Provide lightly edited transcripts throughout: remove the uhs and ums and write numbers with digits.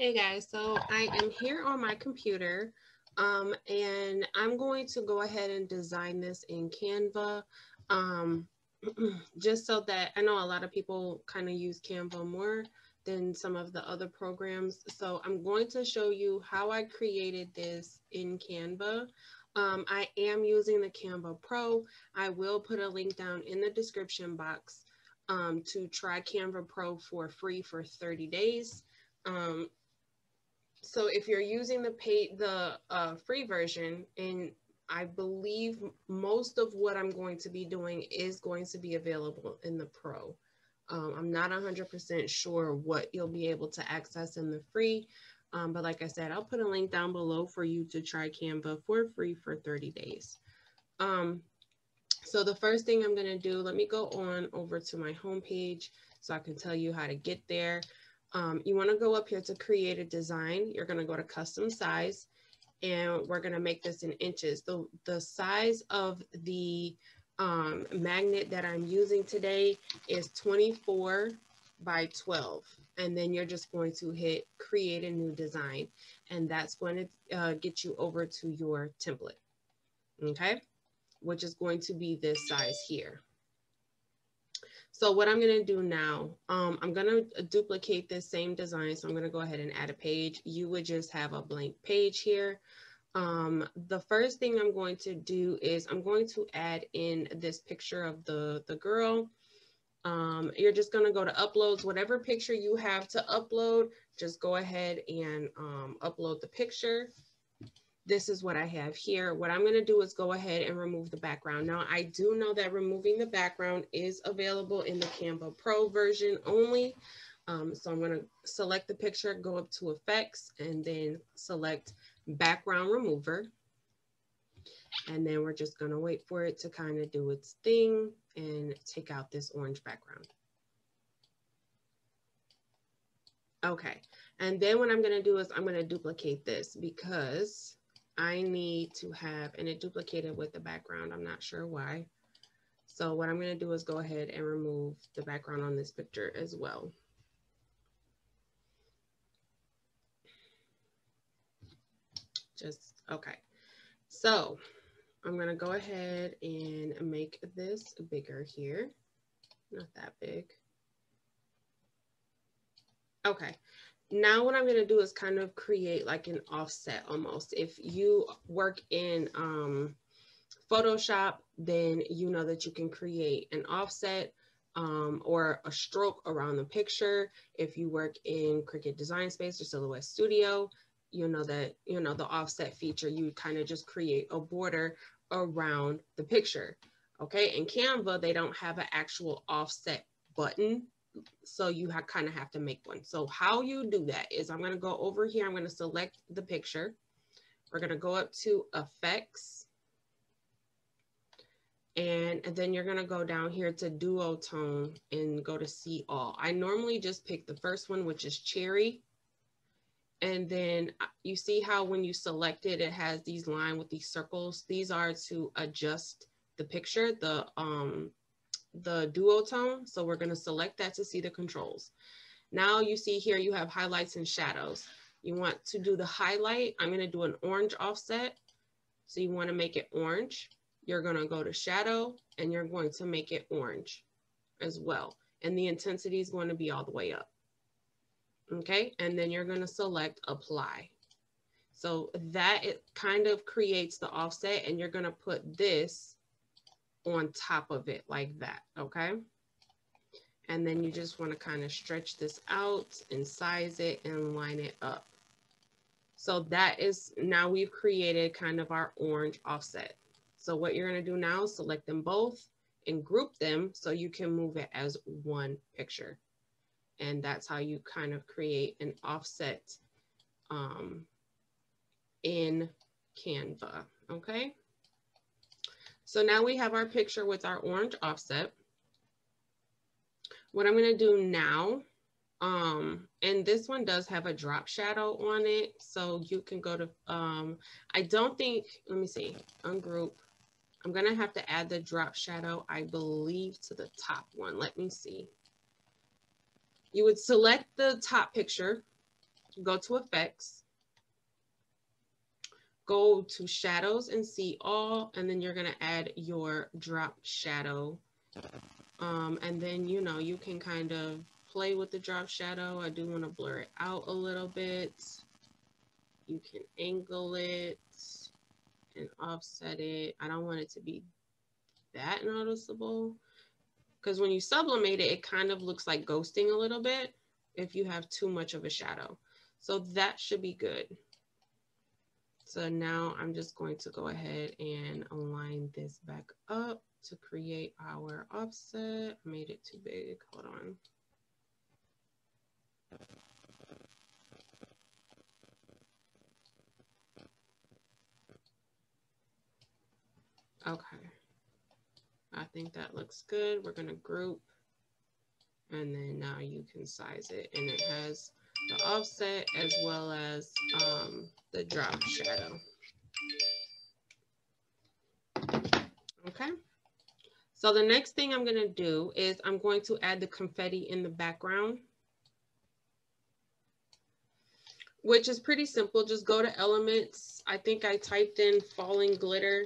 Hey guys, so I am here on my computer and I'm going to go ahead and design this in Canva um, just so that I know a lot of people kind of use Canva more than some of the other programs. So I'm going to show you how I created this in Canva. I am using the Canva Pro. I will put a link down in the description box to try Canva Pro for free for 30 days. So if you're using the free version, and I believe most of what I'm going to be doing is going to be available in the Pro. I'm not 100% sure what you'll be able to access in the free, but like I said, I'll put a link down below for you to try Canva for free for 30 days. So the first thing I'm going to do, let me go on over to my homepage so I can tell you how to get there. You want to go up here to create a design. You're going to go to custom size, and we're going to make this in inches. The size of the magnet that I'm using today is 24 by 12. And then you're just going to hit create a new design, and that's going to get you over to your template, okay, which is going to be this size here. So what I'm going to do now, I'm going to duplicate this same design. So I'm going to go ahead and add a page. You would just have a blank page here. The first thing I'm going to do is I'm going to add in this picture of the girl. You're just going to go to uploads, whatever picture you have to upload, just go ahead and upload the picture. This is what I have here. What I'm going to do is go ahead and remove the background. Now, I do know that removing the background is available in the Canva Pro version only. So I'm going to select the picture, go up to effects, and then select background remover. And then we're just going to wait for it to kind of do its thing and take out this orange background. Okay. And then what I'm going to do is I'm going to duplicate this because I need to have, and it duplicated with the background. I'm not sure why. So what I'm going to do is go ahead and remove the background on this picture as well. Okay. So I'm going to go ahead and make this bigger here. Not that big. Okay. Now what I'm going to do is kind of create like an offset almost. If you work in Photoshop, then you know that you can create an offset or a stroke around the picture. If you work in Cricut Design Space or Silhouette Studio, you know that, the offset feature, you kind of just create a border around the picture. Okay. In Canva, they don't have an actual offset button. So you kind of have to make one. So how you do that is I'm going to go over here. I'm going to select the picture. We're going to go up to effects. And then you're going to go down here to duotone and go to see all. I normally just pick the first one, which is cherry. And then you see how when you select it, it has these lines with these circles. These are to adjust the picture, the duotone. So we're going to select that to see the controls. Now you see here you have highlights and shadows. You want to do the highlight. I'm going to do an orange offset. So you want to make it orange. You're going to go to shadow and you're going to make it orange as well. And the intensity is going to be all the way up. Okay. And then you're going to select apply. So that it kind of creates the offset, and you're going to put this on top of it like that. Okay. And then you just want to kind of stretch this out and size it and line it up. So that is, now we've created kind of our orange offset. So what you're going to do now is select them both and group them so you can move it as one picture. And that's how you kind of create an offset in Canva. Okay. So now we have our picture with our orange offset. What I'm going to do now, and this one does have a drop shadow on it. So you can go to, I don't think, let me see, ungroup. I'm going to have to add the drop shadow, I believe, to the top one. Let me see. You would select the top picture, go to effects, go to shadows and see all, and then you're going to add your drop shadow. And then, you know, you can kind of play with the drop shadow. I do want to blur it out a little bit. You can angle it and offset it. I don't want it to be that noticeable, because when you sublimate it, it kind of looks like ghosting a little bit if you have too much of a shadow. So that should be good. So now I'm just going to go ahead and align this back up to create our offset. I made it too big. Hold on. Okay. I think that looks good. We're going to group, and then now you can size it, and it has the offset as well as the drop shadow. Okay. So the next thing I'm going to do is I'm going to add the confetti in the background, which is pretty simple. Just go to elements. I think I typed in falling glitter,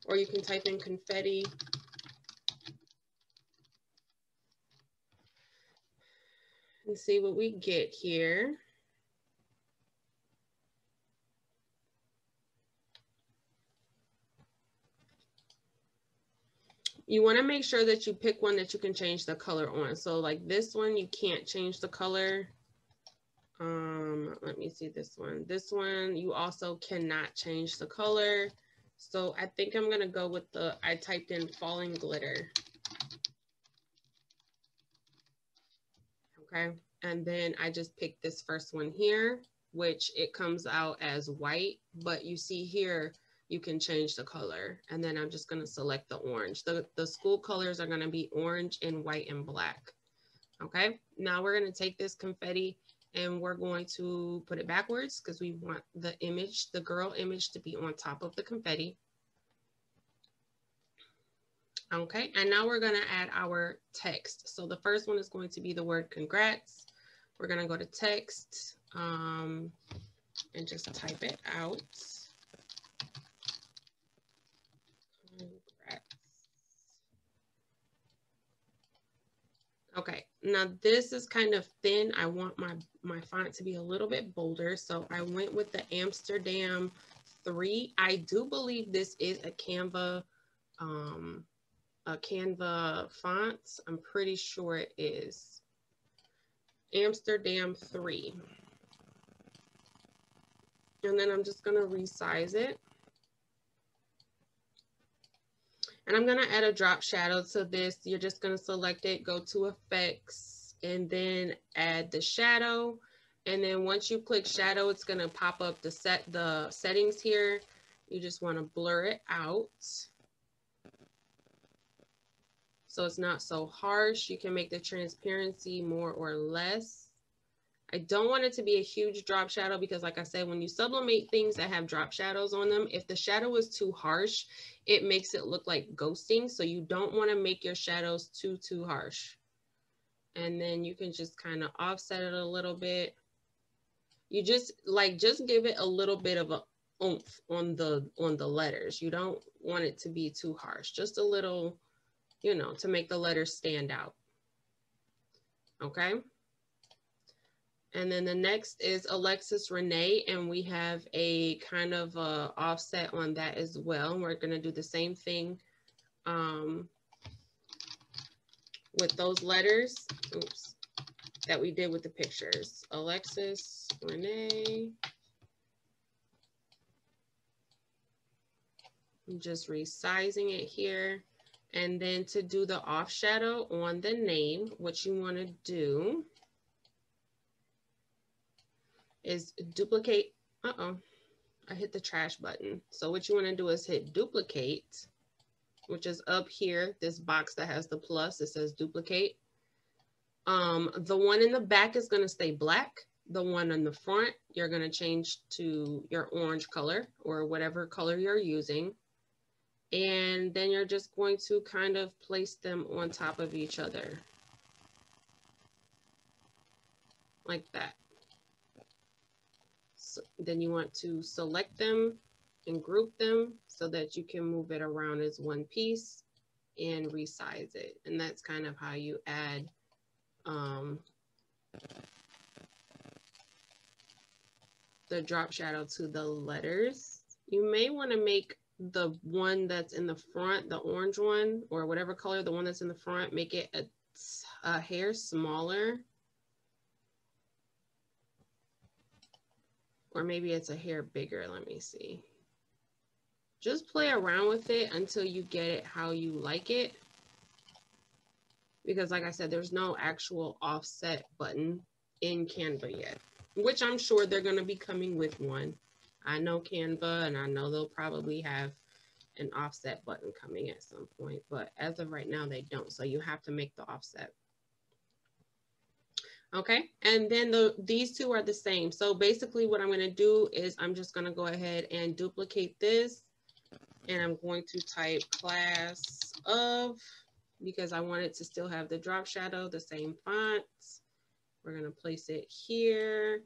or you can type in confetti. And see what we get here. You want to make sure that you pick one that you can change the color on. So like this one, you can't change the color. Let me see this one. This one, you also cannot change the color. So I think I'm going to go with I typed in falling glitter. Okay. And then I just picked this first one here, which it comes out as white, but you see here, you can change the color. And then I'm just going to select the orange. The school colors are going to be orange and white and black. Okay. Now we're going to take this confetti and we're going to put it backwards because we want the image, the girl image, to be on top of the confetti. Okay, and now we're going to add our text. So the first one is going to be the word congrats. We're going to go to text and just type it out. Congrats. Okay, now this is kind of thin. I want my font to be a little bit bolder. So I went with the Amsterdam 3. I do believe this is a Canva font. I'm pretty sure it is Amsterdam 3. And then I'm just going to resize it. And I'm going to add a drop shadow to this. You're just going to select it, go to effects, and then add the shadow. And then once you click shadow, it's going to pop up the settings here. You just want to blur it out, so it's not so harsh. You can make the transparency more or less. I don't want it to be a huge drop shadow because, like I said, when you sublimate things that have drop shadows on them, if the shadow is too harsh, it makes it look like ghosting. So you don't want to make your shadows too harsh. And then you can just kind of offset it a little bit. You just give it a little bit of a oomph on the letters. You don't want it to be too harsh, just a little, you know, to make the letters stand out. Okay. And then the next is Alexis Renee, and we have a kind of offset on that as well. We're going to do the same thing with those letters, that we did with the pictures. Alexis Renee. I'm just resizing it here. And then to do the off shadow on the name, what you want to do is duplicate. I hit the trash button. So what you want to do is hit duplicate, which is up here, this box that has the plus, it says duplicate. The one in the back is going to stay black. The one in the front, you're going to change to your orange color or whatever color you're using. And then you're just going to kind of place them on top of each other like that. then you want to select them and group them so that you can move it around as one piece and resize it. And that's kind of how you add the drop shadow to the letters. You may want to make the one that's in the front, the orange one, or whatever color, the one that's in the front, make it a hair smaller. Or maybe it's a hair bigger. Let me see. Just play around with it until you get it how you like it. Because like I said, there's no actual offset button in Canva yet, which I'm sure they're going to be coming with one. I know Canva, and I know they'll probably have an offset button coming at some point, but as of right now, they don't. So you have to make the offset. Okay, and then these two are the same. So basically what I'm going to do is I'm just going to go ahead and duplicate this, and I'm going to type class of, because I want it to still have the drop shadow, the same font. We're going to place it here,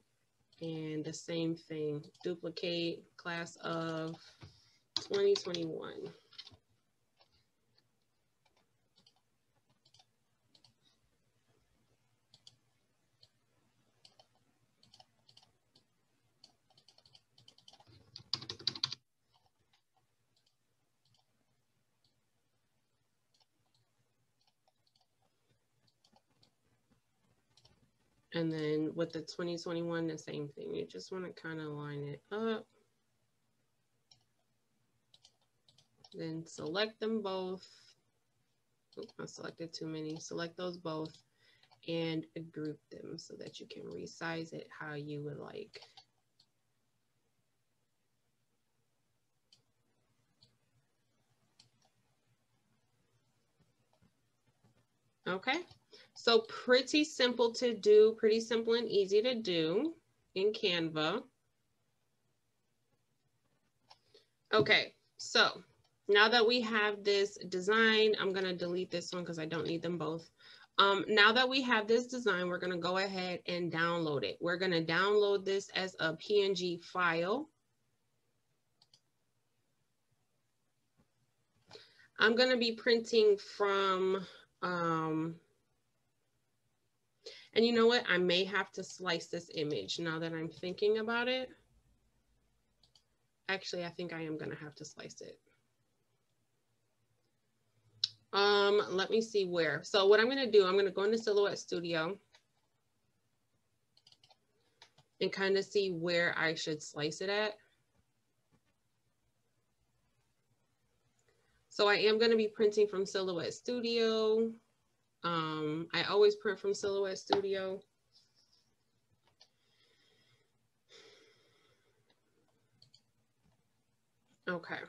and the same thing, duplicate class of 2021. And then with the 2021, the same thing. You just want to kind of line it up. Then select them both. Oops, I selected too many. Select those both and group them so that you can resize it how you would like. Okay, so pretty simple to do, pretty simple and easy to do in Canva. Okay, so now that we have this design, I'm gonna delete this one because I don't need them both. Now that we have this design, we're gonna go ahead and download it. We're gonna download this as a PNG file. I'm gonna be printing from, and you know what? I may have to slice this image now that I'm thinking about it. Actually, I think I am gonna have to slice it. Let me see where. So what I'm gonna do, I'm gonna go into Silhouette Studio and kind of see where I should slice it at. So I am gonna be printing from Silhouette Studio. I always print from Silhouette Studio. Okay.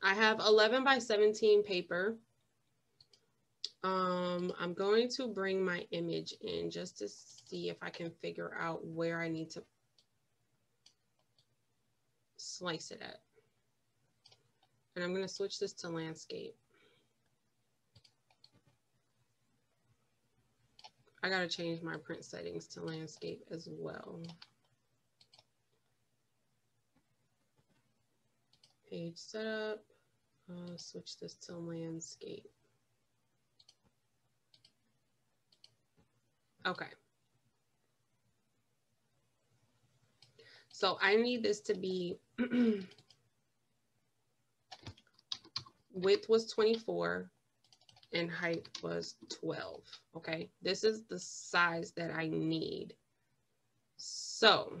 I have 11 by 17 paper. I'm going to bring my image in just to see if I can figure out where I need to slice it at. And I'm going to switch this to landscape. I got to change my print settings to landscape as well. Page setup, switch this to landscape. Okay. So I need this to be, width was 24 and height was 12. Okay. This is the size that I need. So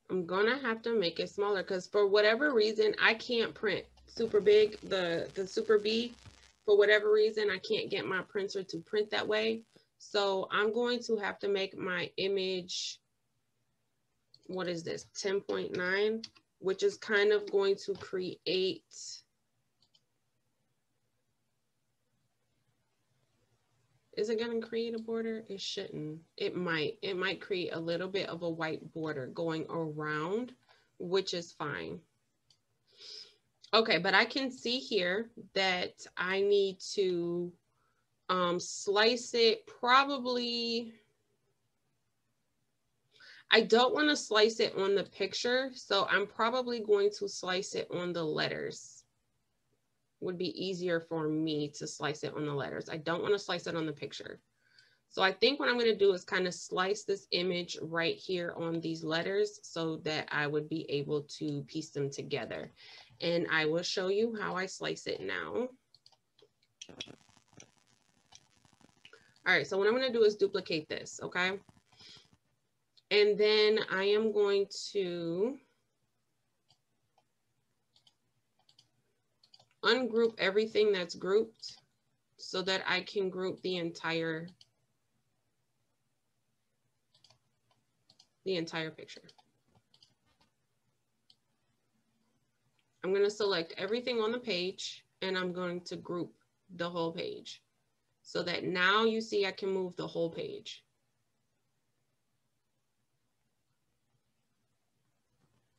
I'm gonna have to make it smaller because for whatever reason, I can't print super big, the super B. For whatever reason, I can't get my printer to print that way. So I'm going to have to make my image, what is this, 10.9, which is kind of going to create, Is it going to create a border? It shouldn't. It might create a little bit of a white border going around, which is fine. Okay, but I can see here that I need to slice it probably. I don't want to slice it on the picture, so I'm probably going to slice it on the letters. Would be easier for me to slice it on the letters. I don't want to slice it on the picture. So I think what I'm going to do is kind of slice this image right here on these letters so that I would be able to piece them together. And I will show you how I slice it now. All right, so what I'm going to do is duplicate this, okay? And then I am going to ungroup everything that's grouped so that I can group the entire picture. I'm going to select everything on the page and I'm going to group the whole page so that now you see I can move the whole page.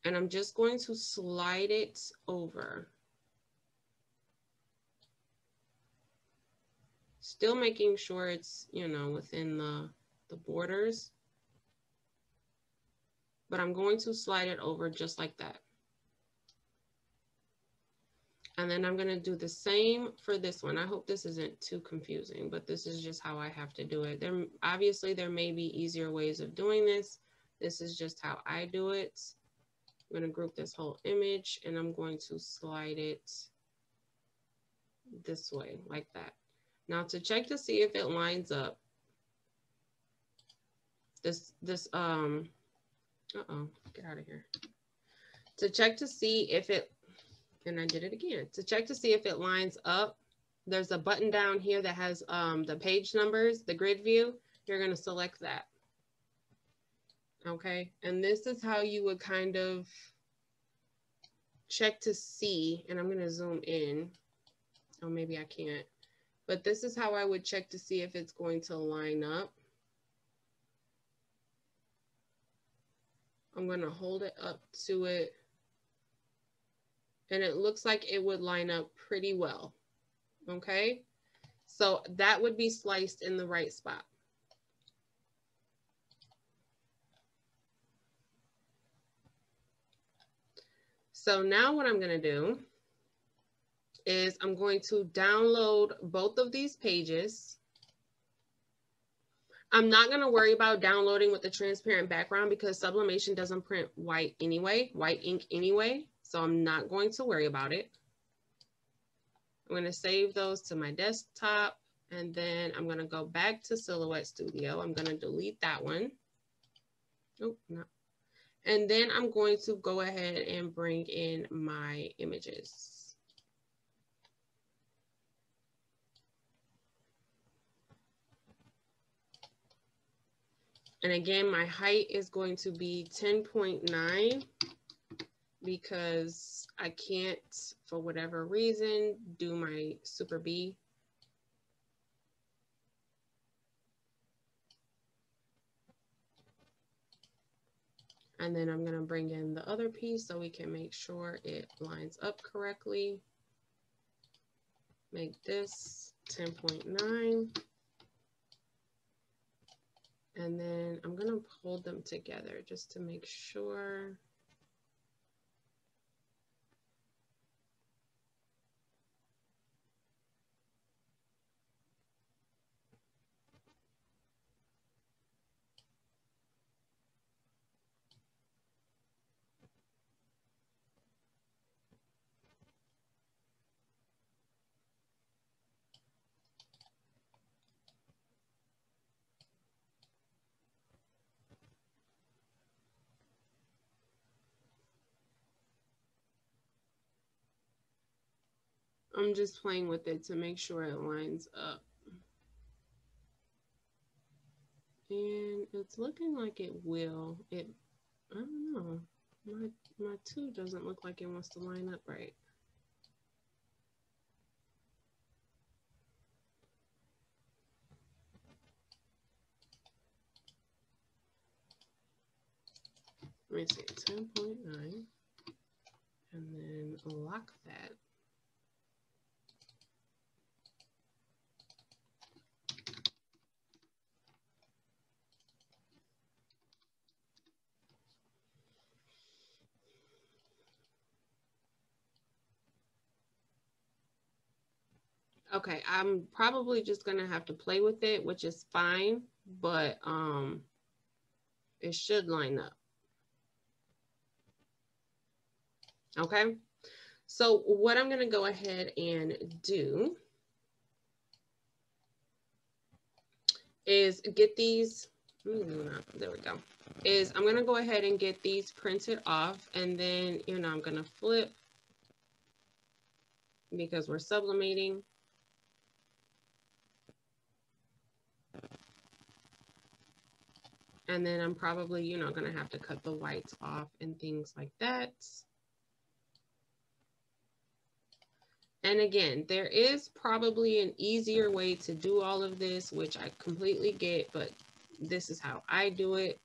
And I'm just going to slide it over. Still making sure it's, you know, within the borders. But I'm going to slide it over just like that. And then I'm going to do the same for this one. I hope this isn't too confusing, but this is just how I have to do it. Obviously, there may be easier ways of doing this. This is just how I do it. I'm going to group this whole image and I'm going to slide it this way, like that. Now to check to see if it lines up, uh-oh, get out of here. To check to see if it, and I did it again. To check to see if it lines up, there's a button down here that has the page numbers, the grid view. You're going to select that. Okay, and this is how you would kind of check to see, and I'm going to zoom in. Oh, maybe I can't. But this is how I would check to see if it's going to line up. I'm going to hold it up to it. And it looks like it would line up pretty well. Okay, so that would be sliced in the right spot. So now what I'm going to do is I'm going to download both of these pages. I'm not going to worry about downloading with the transparent background because Sublimation doesn't print white anyway, white ink anyway. So I'm not going to worry about it. I'm going to save those to my desktop and then I'm going to go back to Silhouette Studio. I'm going to delete that one. Oh, no. And then I'm going to go ahead and bring in my images. And again, my height is going to be 10.9 because I can't, for whatever reason, do my Super B. And then I'm going to bring in the other piece so we can make sure it lines up correctly. Make this 10.9. And then I'm going to hold them together just to make sure. I'm just playing with it to make sure it lines up. And it's looking like it will. I don't know. My 2 doesn't look like it wants to line up right. Let me see, 10.9, and then lock that. Okay, I'm probably just gonna have to play with it, which is fine, but it should line up. Okay, so what I'm gonna go ahead and do is get these, there we go, is I'm gonna go ahead and get these printed off, and then, you know, I'm gonna flip because we're sublimating. And then I'm probably, you know, gonna have to cut the whites off and things like that. And again, there is probably an easier way to do all of this, which I completely get, but this is how I do it.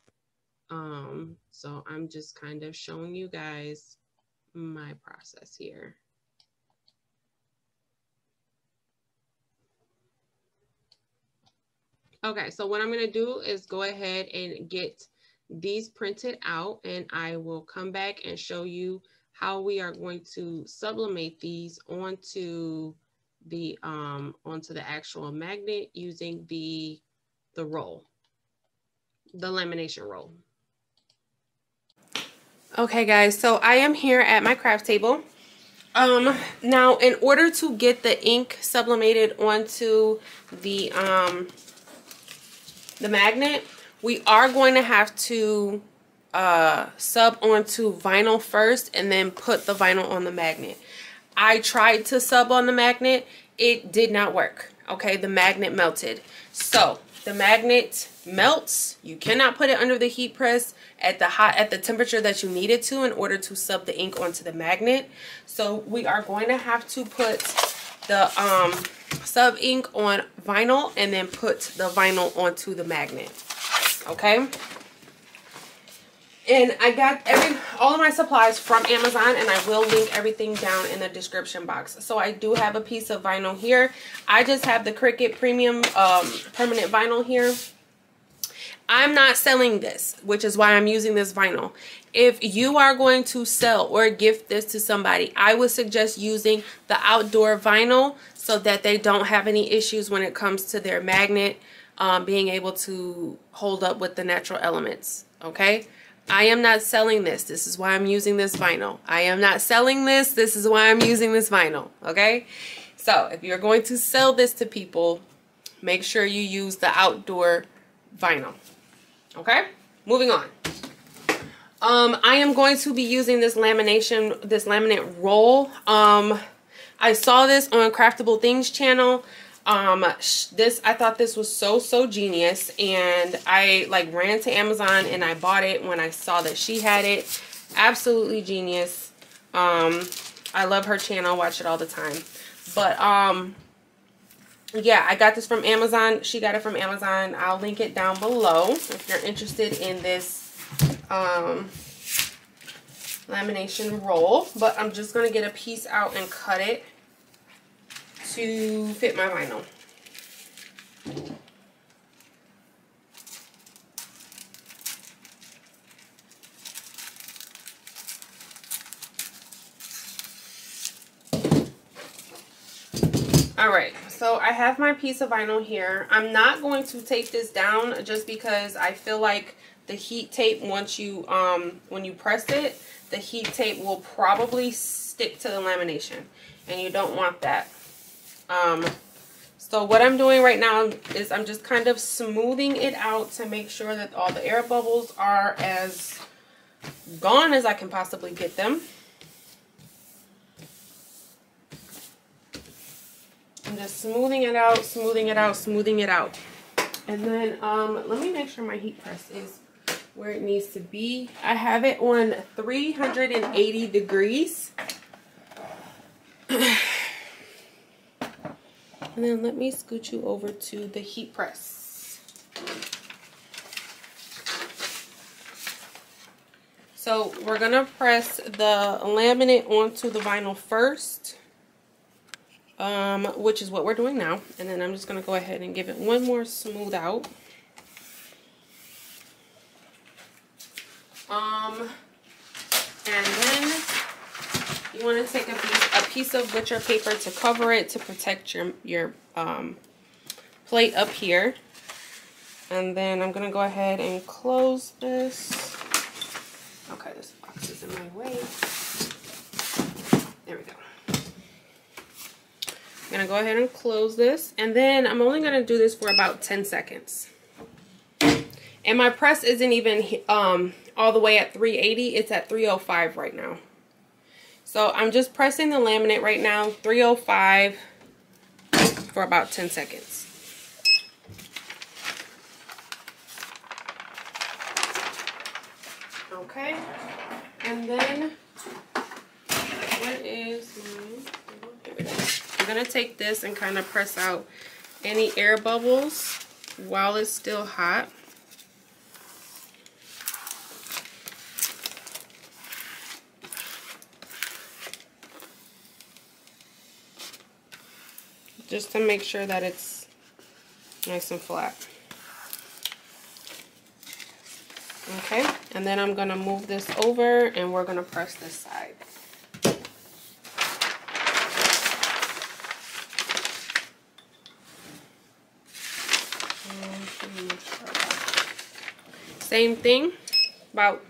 So I'm just kind of showing you guys my process here. Okay, so what I'm gonna do is go ahead and get these printed out, and I will come back and show you how we are going to sublimate these onto the actual magnet using the roll, the lamination roll. Okay guys, so I am here at my craft table. Now in order to get the ink sublimated onto the magnet, we are going to have to sub onto vinyl first and then put the vinyl on the magnet. I tried to sub on the magnet. It did not work. Okay, the magnet melted. So the magnet melts. You cannot put it under the heat press at the temperature that you need it to in order to sub the ink onto the magnet. So we are going to have to put the sub ink on vinyl and then put the vinyl onto the magnet. Okay, and I got all of my supplies from Amazon, and I will link everything down in the description box. So I do have a piece of vinyl here. I just have the Cricut Premium permanent vinyl here. I'm not selling this, which is why I'm using this vinyl. If you are going to sell or gift this to somebody, I would suggest using the outdoor vinyl so that they don't have any issues when it comes to their magnet being able to hold up with the natural elements. Okay, I am not selling this. This is why I'm using this vinyl. I am not selling this. This is why I'm using this vinyl. Okay, so if you're going to sell this to people, make sure you use the outdoor vinyl. Okay, moving on. I am going to be using this laminate roll. I saw this on Craftable Things channel. I thought this was so genius, and I ran to Amazon and I bought it when I saw that she had it. Absolutely genius. I love her channel, watch it all the time. But yeah, I got this from Amazon. She got it from Amazon. I'll link it down below if you're interested in this lamination roll. But I'm just going to get a piece out and cut it to fit my vinyl. Alright, so I have my piece of vinyl here. I'm not going to tape this down just because I feel like the heat tape, once you when you press it, the heat tape will probably stick to the lamination, and you don't want that. So what I'm doing right now is I'm just kind of smoothing it out to make sure that all the air bubbles are as gone as I can possibly get them. I'm just smoothing it out, smoothing it out, smoothing it out. And then let me make sure my heat press is where it needs to be. I have it on 380 degrees. And then let me scoot you over to the heat press. So we're going to press the laminate onto the vinyl first, which is what we're doing now. And then I'm just going to go ahead and give it one more smooth out. And then you want to take a piece of butcher paper to cover it to protect your plate up here. And then I'm going to go ahead and close this. Okay, this box is in my way. There we go. I'm going to go ahead and close this. And then I'm only going to do this for about 10 seconds. And my press isn't even all the way at 380. It's at 305 right now. So I'm just pressing the laminate right now, 305 for about 10 seconds. Okay, and then what is my, I'm going to take this and kind of press out any air bubbles while it's still hot. Just to make sure that it's nice and flat. Okay, and then I'm going to move this over and we're going to press this side. Same thing, about,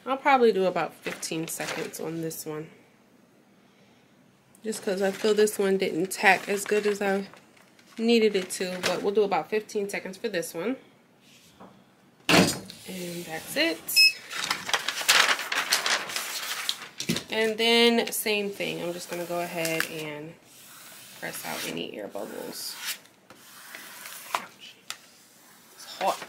I'll probably do about 15 seconds on this one. Just because I feel this one didn't tack as good as I needed it to, but we'll do about 15 seconds for this one. And that's it. And then same thing, I'm just going to go ahead and press out any air bubbles. Ouch. It's hot.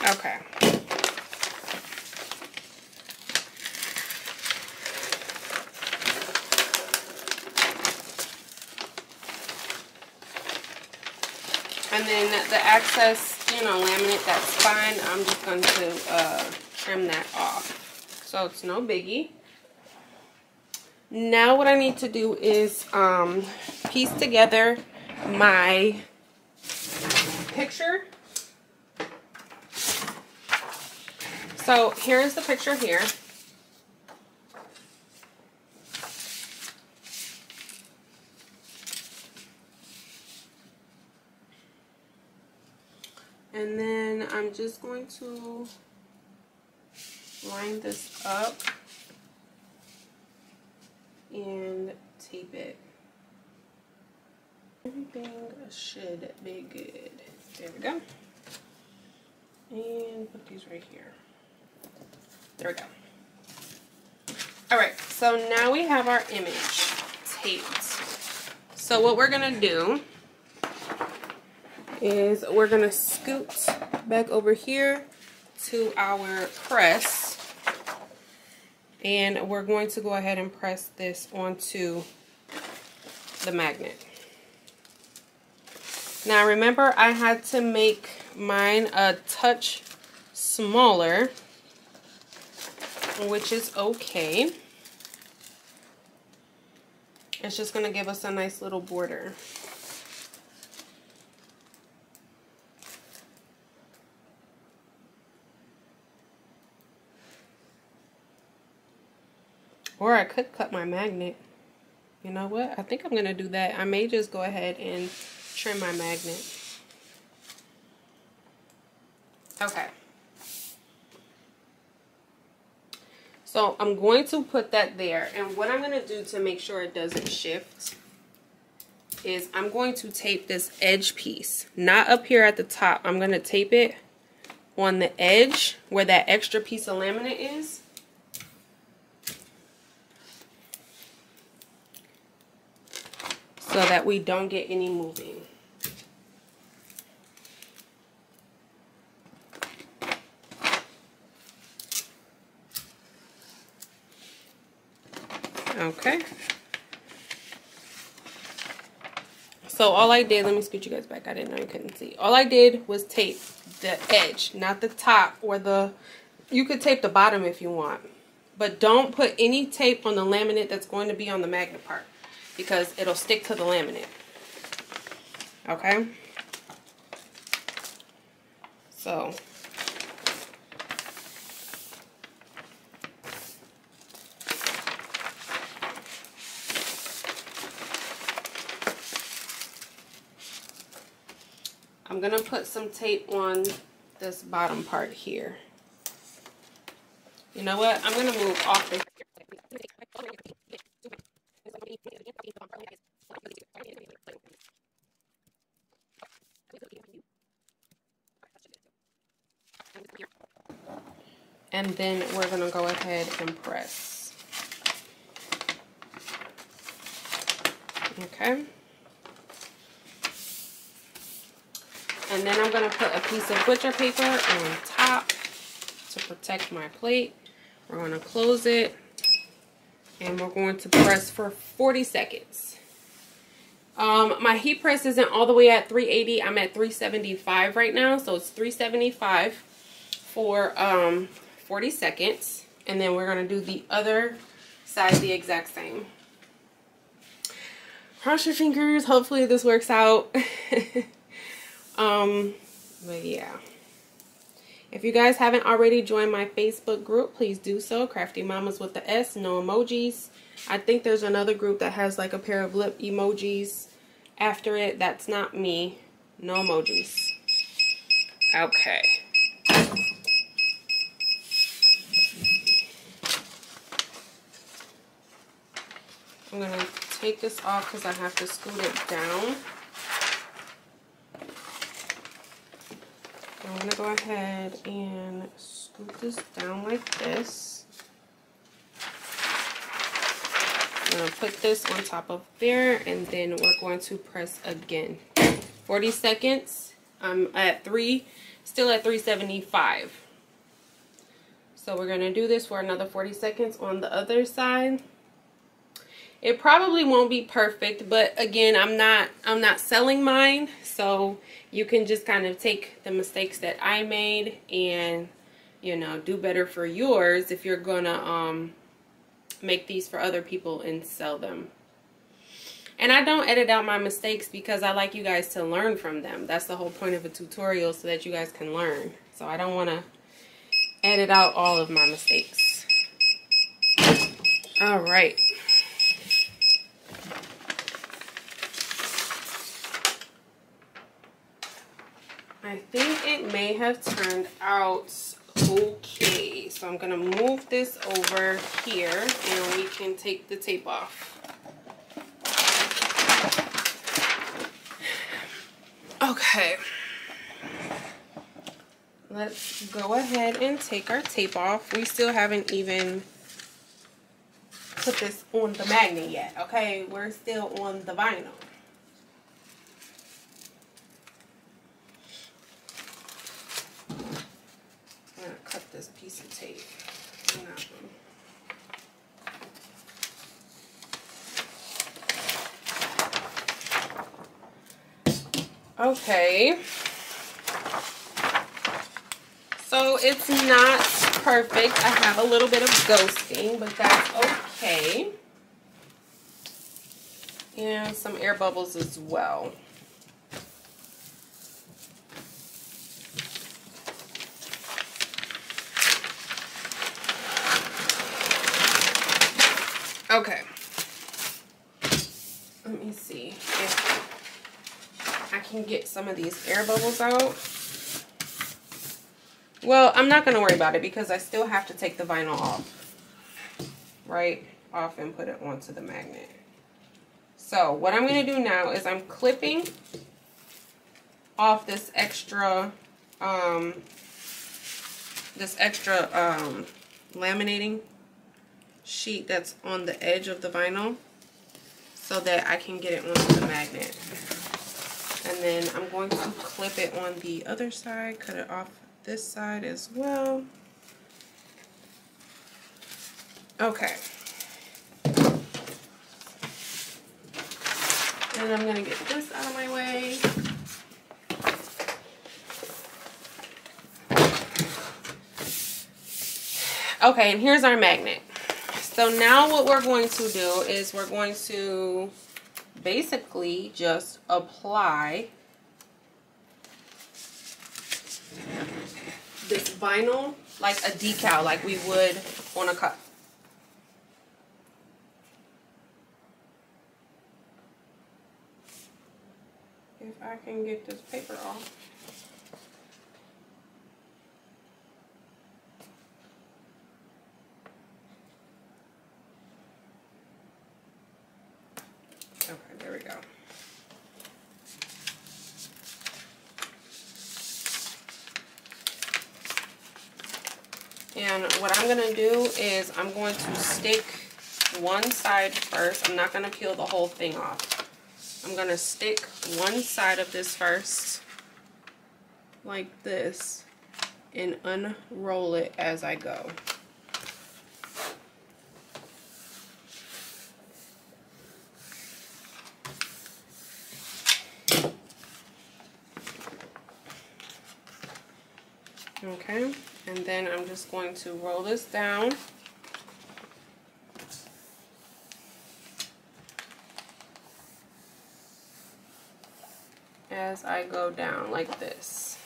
Okay. And then the excess, laminate, that's fine. I'm just going to trim that off. So it's no biggie. Now what I need to do is piece together my picture. So here's the picture here. And then I'm just going to line this up and tape it. Everything should be good. There we go. And put these right here. There we go. Alright, so now we have our image taped. So what we're going to do is we're going to scoot back over here to our press. And we're going to go ahead and press this onto the magnet. Now remember, I had to make mine a touch smaller, which is okay. It's just going to give us a nice little border. Or I could cut my magnet. You know what? I think I'm going to do that. I may just go ahead and trim my magnet. Okay. So I'm going to put that there. And what I'm going to do to make sure it doesn't shift is I'm going to tape this edge piece. Not up here at the top. I'm going to tape it on the edge where that extra piece of laminate is. So that we don't get any moving. Okay. So all I did, let me scoot you guys back. I didn't know you couldn't see. All I did was tape the edge, not the top or the, you could tape the bottom if you want. But don't put any tape on the laminate that's going to be on the magnet part, because it'll stick to the laminate. Okay? So I'm gonna put some tape on this bottom part here. You know what? I'm gonna move off this. And then we're gonna go ahead and press. Okay. And then I'm gonna put a piece of butcher paper on top to protect my plate. We're gonna close it and we're going to press for 40 seconds. My heat press isn't all the way at 380. I'm at 375 right now. So it's 375 for 40 seconds. And then we're going to do the other side the exact same. Cross your fingers. Hopefully this works out. But yeah. If you guys haven't already joined my Facebook group, please do so. Crafty Mamas with the S, no emojis. I think there's another group that has like a pair of lip emojis after it. That's not me. No emojis. Okay. I'm going to take this off because I have to scoot it down. I'm going to go ahead and scoot this down like this. I'm going to put this on top of there, and then we're going to press again. 40 seconds. I'm at still at 375. So we're going to do this for another 40 seconds on the other side. It probably won't be perfect, but again, I'm not selling mine, so you can just kind of take the mistakes that I made and, you know, do better for yours if you're gonna make these for other people and sell them. And I don't edit out my mistakes because I like you guys to learn from them. That's the whole point of a tutorial, so that you guys can learn. So I don't want to edit out all of my mistakes. All right. I think it may have turned out okay. So I'm going to move this over here and we can take the tape off. Okay. Let's go ahead and take our tape off. We still haven't even put this on the magnet yet, okay? We're still on the vinyl. I'm gonna cut this piece of tape on that one. Okay. So it's not perfect. I have a little bit of ghosting, but that's okay. And some air bubbles as well. Okay. Let me see if I can get some of these air bubbles out. Well, I'm not going to worry about it because I still have to take the vinyl off. Right off and put it onto the magnet. So what I'm going to do now is I'm clipping off this extra laminating sheet that's on the edge of the vinyl so that I can get it onto the magnet. And then I'm going to clip it on the other side, cut it off this side as well. Okay. And I'm gonna get this out of my way. Okay, and here's our magnet. So now what we're going to do is we're going to basically just apply this vinyl like a decal, like we would on a cup. If I can get this paper off. Okay, there we go. And what I'm going to do is I'm going to stick one side first. I'm not going to peel the whole thing off. I'm going to stick one side of this first, like this, and unroll it as I go. Okay, and then I'm just going to roll this down. As I go down like this.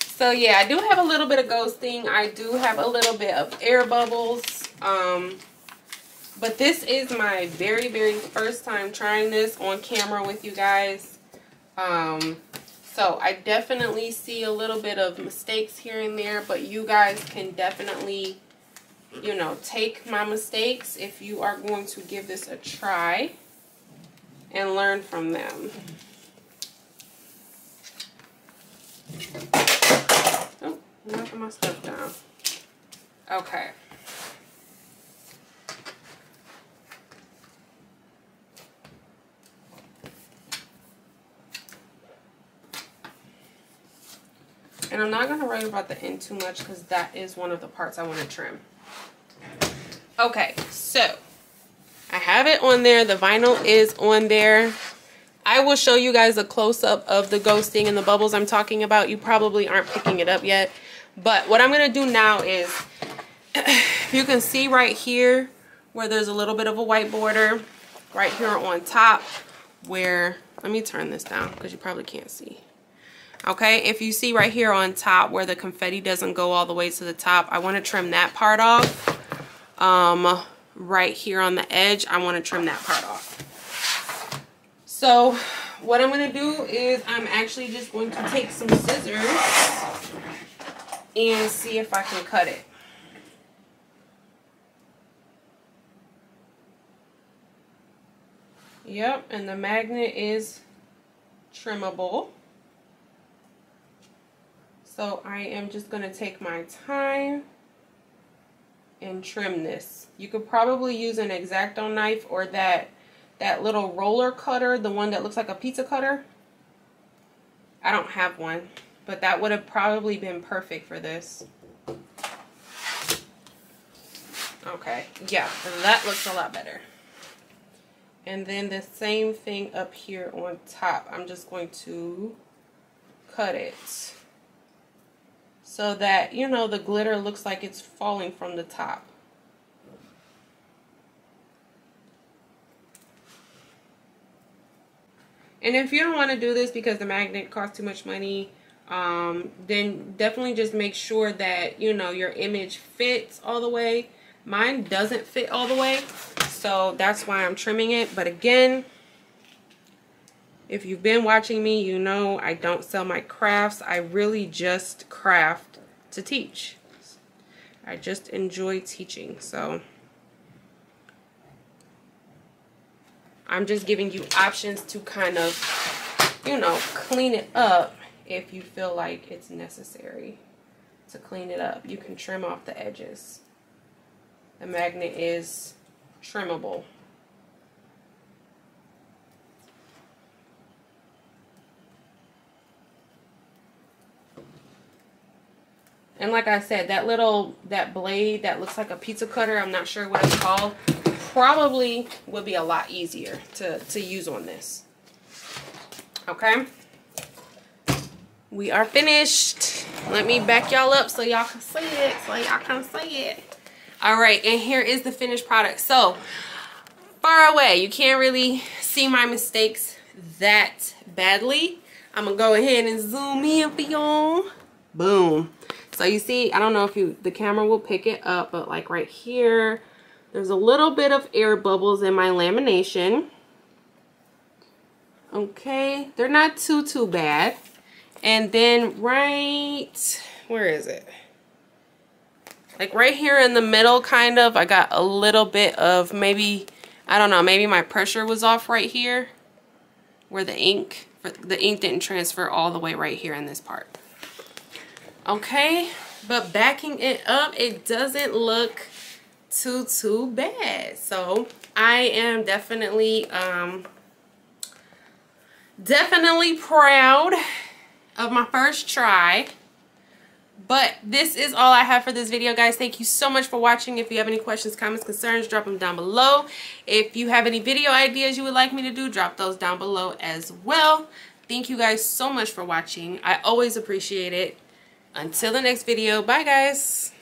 So yeah, I do have a little bit of ghosting. I do have a little bit of air bubbles. But this is my very, very first time trying this on camera with you guys. So I definitely see a little bit of mistakes here and there, but you guys can definitely, you know, take my mistakes if you are going to give this a try and learn from them. Oh, knocking my stuff down. Okay. And I'm not going to worry about the end too much because that is one of the parts I want to trim. Okay, so I have it on there. The vinyl is on there. I will show you guys a close-up of the ghosting and the bubbles I'm talking about. You probably aren't picking it up yet. But what I'm going to do now is, you can see right here where there's a little bit of a white border. Right here on top where, let me turn this down because you probably can't see. Okay, if you see right here on top where the confetti doesn't go all the way to the top, I want to trim that part off. Right here on the edge, I want to trim that part off. So what I'm going to do is I'm actually just going to take some scissors and see if I can cut it. Yep, and the magnet is trimmable. So I am just going to take my time and trim this. You could probably use an X-Acto knife or that little roller cutter, the one that looks like a pizza cutter. I don't have one, but that would have probably been perfect for this. Okay, yeah, that looks a lot better. And then the same thing up here on top. I'm just going to cut it so that, you know, the glitter looks like it's falling from the top. And if you don't want to do this because the magnet costs too much money, then definitely just make sure that, you know, your image fits all the way. Mine doesn't fit all the way, so that's why I'm trimming it. But again, if you've been watching me, you know I don't sell my crafts. I really just craft to teach. I just enjoy teaching. So I'm just giving you options to kind of, you know, clean it up if you feel like it's necessary to clean it up. You can trim off the edges. The magnet is trimmable. And like I said, that blade that looks like a pizza cutter, I'm not sure what it's called, probably would be a lot easier to use on this. Okay. We are finished. Let me back y'all up so y'all can see it. All right, and here is the finished product. So far away, you can't really see my mistakes that badly. I'm gonna go ahead and zoom in for y'all. Boom. So you see, I don't know if the camera will pick it up, but like right here, there's a little bit of air bubbles in my lamination. Okay, they're not too bad. And then right, where is it? Like right here in the middle, kind of, I got a little bit of maybe, I don't know, maybe my pressure was off right here where the ink didn't transfer all the way right here in this part. Okay, but backing it up, it doesn't look too bad. So I am definitely proud of my first try. But this is all I have for this video, guys. Thank you so much for watching. If you have any questions, comments, concerns, drop them down below. If you have any video ideas you would like me to do, drop those down below as well. Thank you guys so much for watching. I always appreciate it. Until the next video, bye guys.